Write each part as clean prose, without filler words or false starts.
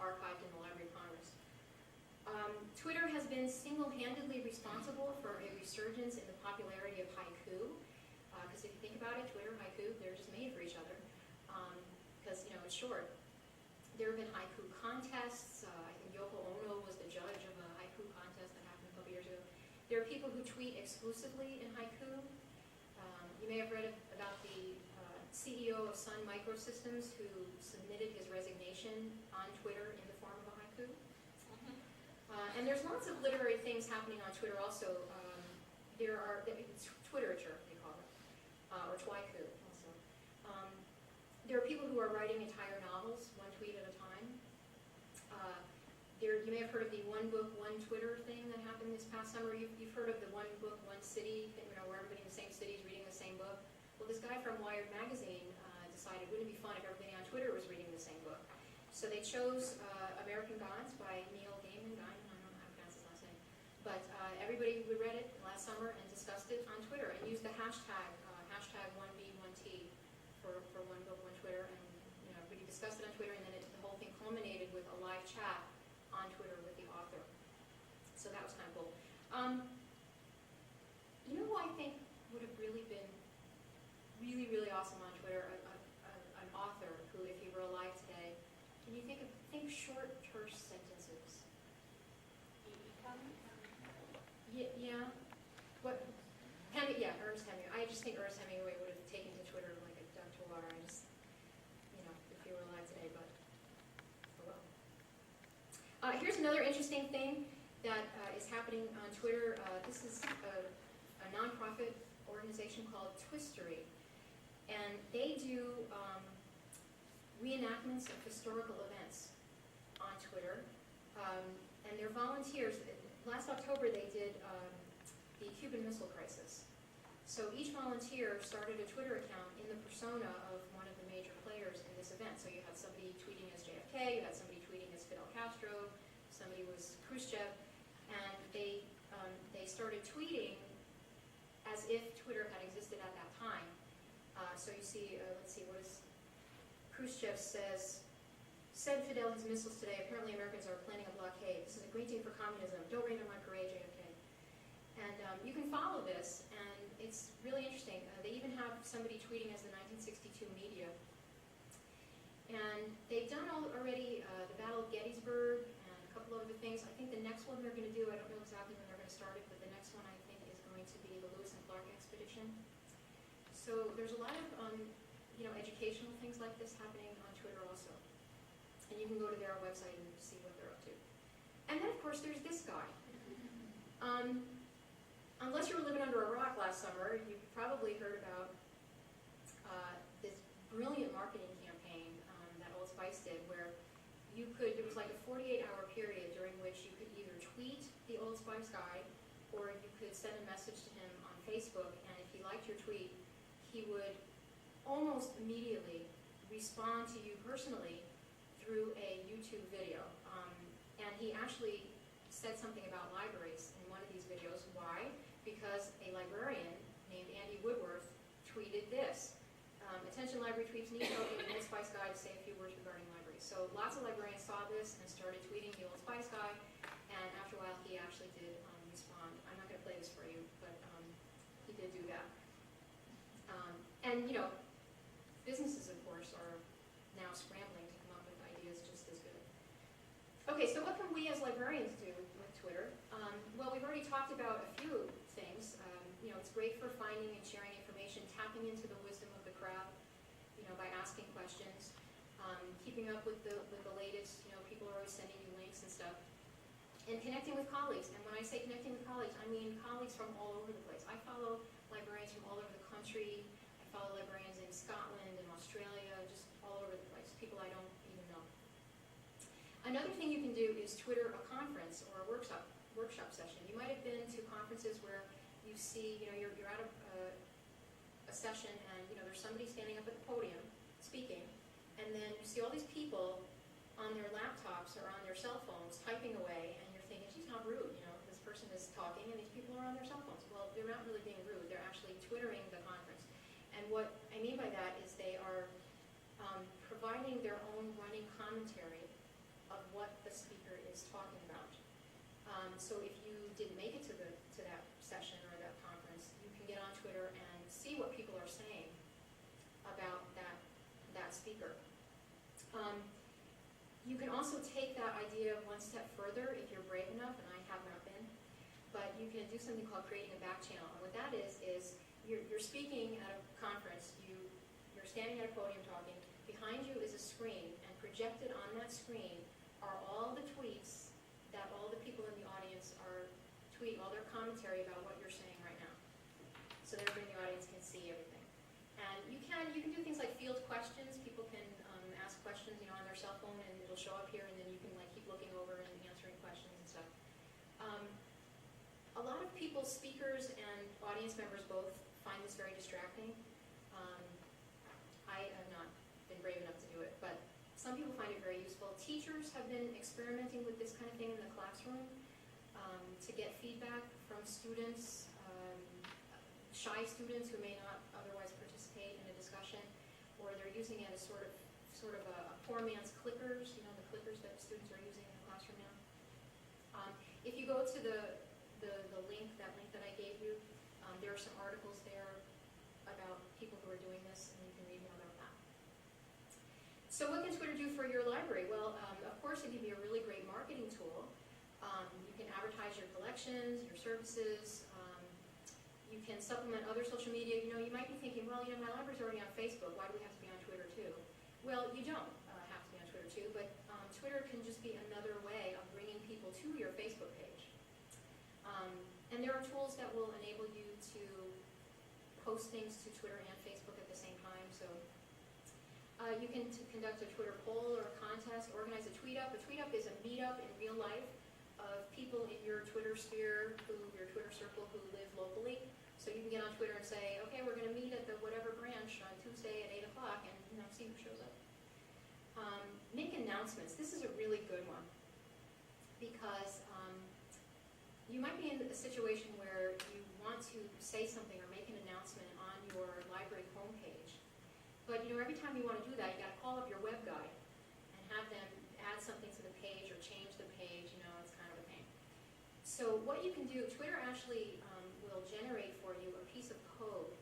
archived in the Library of Congress. Twitter has been single-handedly responsible for a resurgence in the popularity of haiku, because if you think about it, Twitter, haiku, they're just made for each other, because it's short. There have been haiku contests. I think Yoko Ono was the judge of a haiku contest that happened a couple years ago. There are people who tweet exclusively in haiku. You may have read about the CEO of Sun Microsystems who submitted his resignation on Twitter in the form of a haiku. And there's lots of literary things happening on Twitter also. It's Twitterature, they call it, or Twiku also. There are people who are writing entire novels, one tweet at a time. You may have heard of the one book, one Twitter thing that happened this past summer. You've heard of the one book, one city thing, where everybody in the same city is reading the same book. Well, this guy from Wired magazine decided wouldn't it be fun if everybody on Twitter was reading the same book. So they chose American Gods by Neil Gaiman. I don't know how to pronounce his last name. But everybody who read it last summer and discussed it on Twitter and used the hashtag 1B1T for one book, one Twitter. And everybody discussed it on Twitter, and then the whole thing culminated with a live chat on Twitter with the author. So that was kind of cool. You know who I think would have really been really, really awesome on Twitter? An author who, if he were alive today, can you think short, terse sentences? Yeah. What? Ernest Hemingway. I just think Ernest Hemingway would have taken to Twitter like a duck to water. If he were alive today, but oh well. Here's another interesting thing that is happening on Twitter. This is a nonprofit organization called Twistery, and they do reenactments of historical events on Twitter, and they're volunteers. Last October they did the Cuban Missile Crisis. So each volunteer started a Twitter account in the persona of one of the major players in this event. So you had somebody tweeting as JFK, you had somebody tweeting as Fidel Castro, somebody was Khrushchev, and they started tweeting as if Twitter had existed at that time. So you see, let's see, what is Khrushchev said Fidel his missiles today, apparently Americans are planning a blockade. This is a great day for communism. Don't rain on my parade, JFK. And you can follow this, and it's really interesting. They even have somebody tweeting as the 1962 media. And they've done already the Battle of Gettysburg and a couple of other things. I think the next one they're going to do, I don't know exactly when they're going to start it, but the next one I think is going to be the Lewis and Clark expedition. So there's a lot of educational things like this happening on Twitter also. And you can go to their website and see what they're up to. And then, of course, there's this guy. Unless you were living under a rock last summer, you probably heard about this brilliant marketing campaign that Old Spice did, where there was like a 48-hour period during which you could either tweet the Old Spice guy, or you could send a message to him on Facebook, and if he liked your tweet, he would almost immediately respond to you personally through a YouTube video. And he actually said something about libraries in one of these videos. Why? Because a librarian named Andy Woodworth tweeted this. Attention library tweets need help with the Old Spice Guide to say a few words regarding libraries. So lots of librarians saw this and started tweeting the Old Spice Guide, and after a while he actually did respond. I'm not going to play this for you, but he did do that. And businesses, of course, are now scrambling to come up with ideas just as good. Okay, so what can we as librarians do with Twitter? Well, we've already talked about a few things. It's great for finding and sharing information, tapping into the wisdom of the crowd, by asking questions, keeping up with the latest. People are always sending you links and stuff, and connecting with colleagues. And when I say connecting with colleagues, I mean colleagues from all over the place. I follow librarians from all over the country. I follow librarians in Scotland and Australia, just all over the place, people I don't even know. Another thing you can do is Twitter a conference or a workshop session. You might have been to conferences where you see, you're at a session and there's somebody standing up at the podium speaking, and then you see all these people on their laptops or on their cell phones typing away, and you're thinking, geez, how rude, this person is talking and these people are on their cell phones. Well, they're not really being rude, they're actually Twittering the conference. And what I mean by that is they are providing their own running commentary of what the speaker is talking about. So if you didn't make it to that session or that conference, you can get on Twitter and see what people are saying about that speaker. You can also take that idea one step further if you're brave enough, and I have not been, but you can do something called creating a back channel. And what that is you're speaking at a conference, you're standing at a podium talking, behind you is a screen, and projected on that screen are all the tweets that all the people in the audience are tweeting, all their commentary about what you're saying right now. So that everybody in the audience can see everything. And you can do things like field questions. People can ask questions, on their cell phone, and it'll show up here, and then you can keep looking over and answering questions and stuff. A lot of people, speakers and audience members both, find this very distracting. I have not been brave enough to do it, but some people find it very useful. Teachers have been experimenting with this kind of thing in the classroom to get feedback from students, shy students who may not otherwise participate in a discussion, or they're using it as sort of a poor man's clickers, the clickers that students are using in the classroom now. If you go to the link that I gave you, there are some articles there about people who are doing this, and you can read more about that. So what can Twitter do for your library? Well, of course, it can be a really great marketing tool. You can advertise your collections, your services. You can supplement other social media. You might be thinking, well, my library's already on Facebook. Why do we have to be on Twitter too? Well, you don't have to be on Twitter too, but Twitter can just be another way of bringing people to your Facebook page. And there are tools that will enable you to post things to Twitter and Facebook at the same time. So you can conduct a Twitter poll or a contest, organize a tweet up. A tweet up is a meetup in real life of people in your Twitter sphere, your Twitter circle, who live locally. So you can get on Twitter and say, okay, we're going to meet at the whatever branch on Tuesday at 8 o'clock, and see who shows up. Make announcements. This is a really good one, because you might be in a situation where you want to say something or make an announcement on your library homepage. But every time you want to do that, you got to call up your web guy and have them add something to the page or change the page. It's kind of a pain. So what you can do, Twitter actually will generate for you a piece of code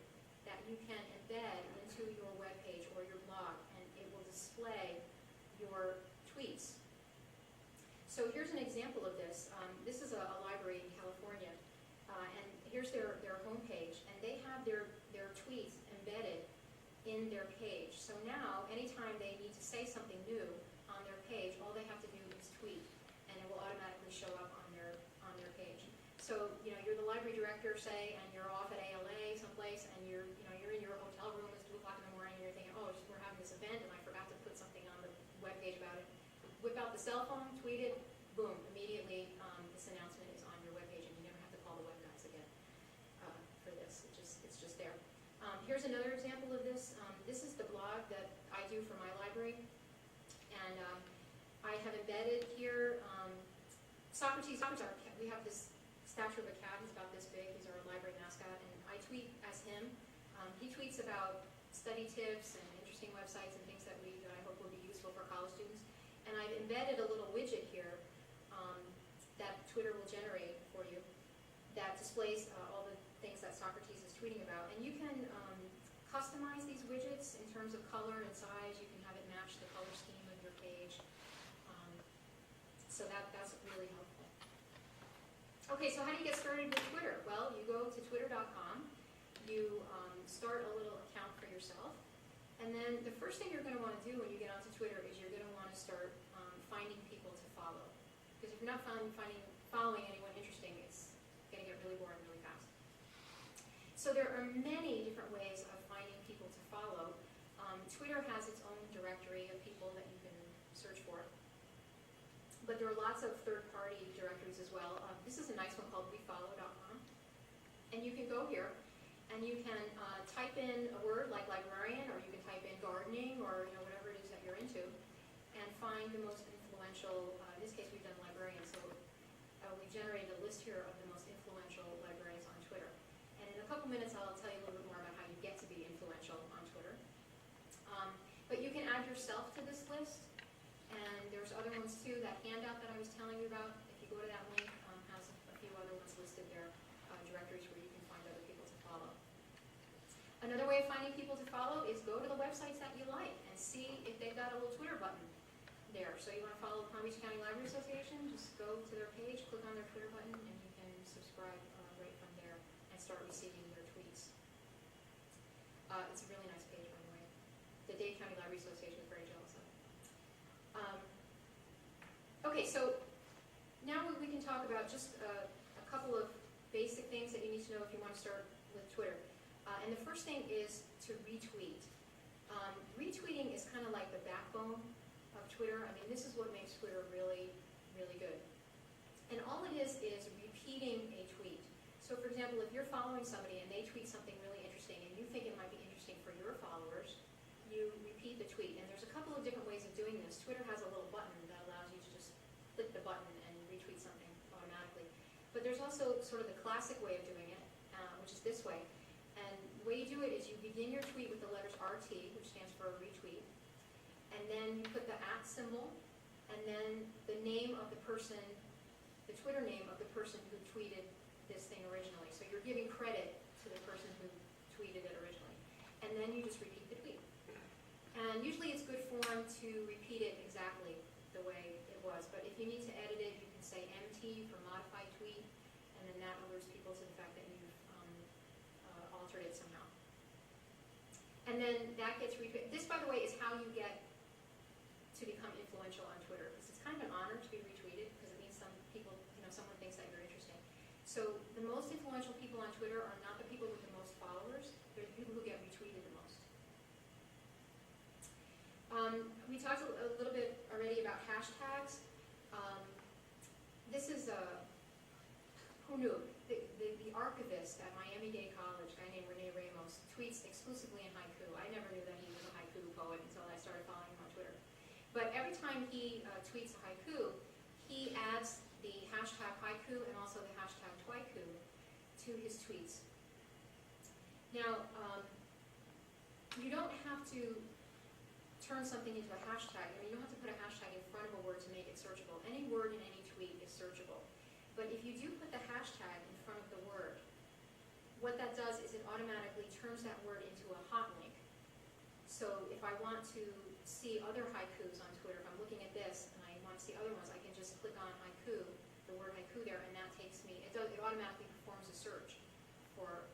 that you can embed into your web page or your blog, and it will display your tweets. So here's an example of this. This is a library in California, and here's their homepage, and they have their tweets embedded in their page. So now, anytime they need to say something new on their page, all they have to do is tweet, and it will automatically show up on their page. So you're the library director, say, and you're off at ALA someplace, and you're in your hotel room. It's 2 o'clock in the morning, and you're thinking, oh, we're having this event, and I forgot to put something on the web page about it. Whip out the cell phone, tweet it, boom, immediately this announcement is on your webpage, and you never have to call the web guys again for this. It's just there. Here's another example of this. This is the blog that I do for my library, and I have embedded here Socrates. We have this statue of a cat. He's about this big. He's our library mascot, and I tweet as him. He tweets about study tips and interesting websites and things that I hope will be useful for college students. And I've embedded a little widget here that Twitter will generate for you that displays all the things that Socrates is tweeting about. And you can customize these widgets in terms of color and size. You can have it match the color scheme of your page. So that's really helpful. Okay, so how do you get started with Twitter? Well, you go to twitter.com. You start a little account for yourself. And then the first thing you're going to want to do when you get onto Twitter is you're going to want to start finding people to follow. Because if you're not following anyone interesting, it's going to get really boring really fast. So there are many different ways of finding people to follow. Twitter has its own directory of people that you can search for. But there are lots of third-party directories as well. This is a nice one called wefollow.com. And you can go here, and you can type in a word like librarian, or you can type in gardening, or whatever it is that you're into, and find the most influential, in this case we've done librarian, so we generated a list here of the most influential librarians on Twitter. And in a couple minutes I'll tell you a little bit more about how you get to be influential on Twitter. But you can add yourself to this list, and there's other ones too. That handout that I was telling you about, if you go to that link, has a few other ones listed there, directories where you can find other people to follow. Another way of finding people to follow is go to the websites that you like and see if they've got a little Twitter button there. So you want to follow the Palm Beach County Library Association, just go to their page, click on their Twitter button, and you can subscribe right from there and start receiving their tweets. It's a really nice page, by the way. The Dade County Library Association is very jealous of it. Okay, so now we can talk about just a couple of basic things that you need to know if you want to start with Twitter. And the first thing is to retweet. Retweeting is kind of like the backbone of Twitter. I mean, this is what makes Twitter really, really good. And all it is repeating a tweet. So for example, if you're following somebody and they tweet something really interesting and you think it might be interesting for your followers, you repeat the tweet. And there's a couple of different ways of doing this. Twitter has a little button that allows you to just click the button and retweet something automatically. But there's also sort of the classic way of doing it, which is this way. And the way you do it is you begin your tweet with the letters RT, which stands for retweet, and then you put the @ symbol, and then the name of the person, the Twitter name of the person who tweeted this thing originally. So you're giving credit to the person who tweeted it originally. And then you just repeat the tweet. And usually it's good form to repeat it exactly the way it was. But if you need to edit it, you can say MT for modified tweet, and then that alerts people to the fact that you've altered it somehow. And then that gets retweeted. This, by the way, is how you get to become influential on Twitter, because it's kind of an honor to be retweeted, because it means some people, someone thinks that you're interesting. So the most influential people on Twitter are not the people with the most followers, they're the people who get retweeted the most. We talked a little bit already about hashtags. This is who knew? The archivist at Miami-Dade College, a guy named Rene Ramos, tweets exclusively in haiku. I never knew that he was a haiku poet until I started following him on Twitter. But every time he tweets a haiku, he adds the hashtag haiku and also the hashtag twaiku to his tweets. Now, you don't have to turn something into a hashtag. You don't have to put a hashtag in front of a word to make it searchable. Any word in any tweet is searchable. But if you do put the hashtag in front of the word, what that does is it automatically turns that word into a hot link. So if I want to see other haikus on Twitter, if I'm looking at this and I want to see other ones, I can just click on haiku, the word haiku there, and that takes me, it automatically performs a search for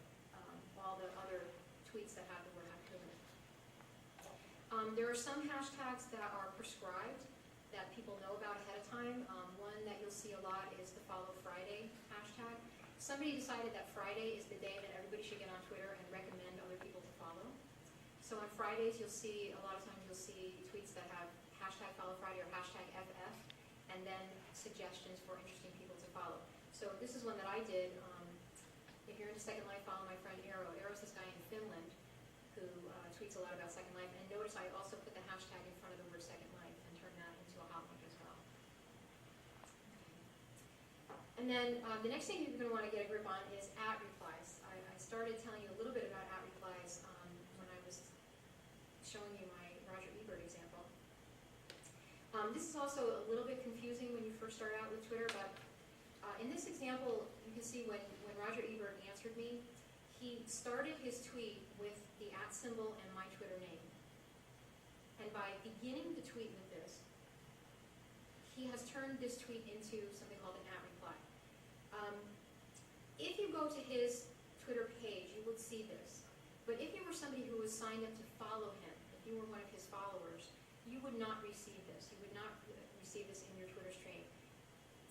all the other tweets that have the word haiku in it. There are some hashtags that are prescribed that people know about ahead of time. One that you'll see a lot is the Follow Friday hashtag. Somebody decided that Friday is the day that everybody should get on Twitter and recommend other people to follow. So on Fridays, a lot of times you'll see tweets that have hashtag Follow Friday or hashtag FF, and then suggestions for interesting people to follow. So this is one that I did. If you're into Second Life, follow my friend Eero. Eero's this guy in Finland who tweets a lot about Second Life. And notice I also put the hashtag in front of the word Second Life and turned that into a hot link as well. And then the next thing you're going to want to get a grip on is @replies. I started telling you a little bit about @replies when I was showing you my Roger Ebert example. This is also a little bit confusing when you first start out with Twitter, but in this example, you can see when Roger Ebert answered me, he started his tweet with the @ symbol and my Twitter name. And by beginning the tweet with this, he has turned this tweet into something called an @reply. If you go to his Twitter page, you would see this. But if you were somebody who was signed up to follow him, if you were one of his followers, you would not receive this. You would not receive this in your Twitter stream.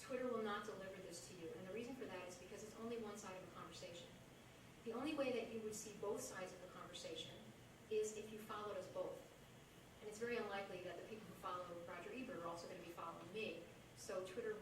Twitter will not deliver this to you. And the reason for that is because it's only one side of a conversation. The only way that you would see both sides of the conversation is if you followed us both. And it's very unlikely that the people who follow Roger Ebert are also going to be following me. So Twitter